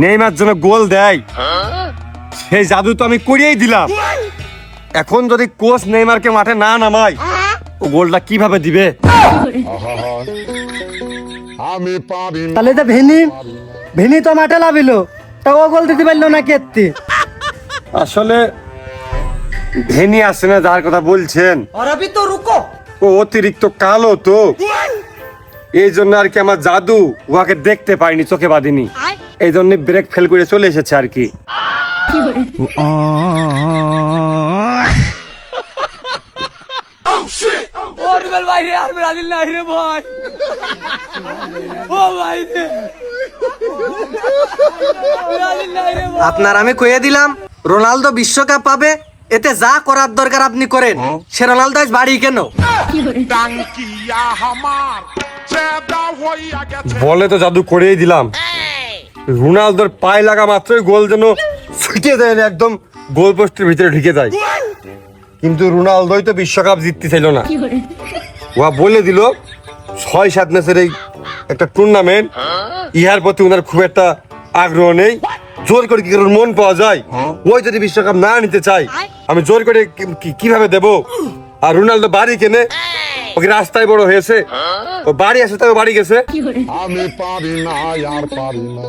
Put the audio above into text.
Neymar জন্য গোল দেয়, সেই জাদু তো আমি করিয়েই দিলাম। এখন যদি কোচ নেইমারকে মাঠে না নামায়, ও গোলটা কিভাবে দিবে? আমি পারি না। তাহলে তো ভেনি তো মাঠে লাভিল, তা ও গোল দিতে পারলো না কেত্তি। আসলে ভেনি আসছে না যার কথা বলছেন, और अभी तो रुको। ও অতিরিক্ত কালো তো, এই জন্য আর কি আমার জাদু উহাকে দেখতে পাইনি, চোখে বাঁধিনি, এই জন্য ব্রেক ফেল করে চলে এসেছে আর কি। আপনার আমি কইয়ে দিলাম রোনালদো বিশ্বকাপ পাবে, এতে যা করার দরকার আপনি করেন। সে রোনালদো আজ বাড়ি কেন? টাঙ্কিয়া আমার চেদা হইয়া গেছে। বলে তো জাদু করেই দিলাম, রোনালদোর পায়ে লাগা মাত্রই গোল যেন ছুটে দেয়, একদম গোল পোস্টের ভিতরে ঢুকে যায়। কিন্তু রোনালদোই তো বিশ্বকাপ জিততে চাইল না। ওয়া বলে দিল 6-7 ম্যাচের এই একটা টুর্নামেন্ট, ইহার প্রতি ওনার খুব একটা আগ্রহ নেই। জোর করে কি করে ওর মন পাওয়া যায়? ওই যদি বিশ্বকাপ না নিতে চাই, আমি জোর করে কিভাবে দেব? আর রোনালদো বাড়ি কেনে, ওকে রাস্তায় বড় হয়েছে, ও বাড়ি আসে তাও বাড়ি গেছে। আমি পারি না আর পারি না।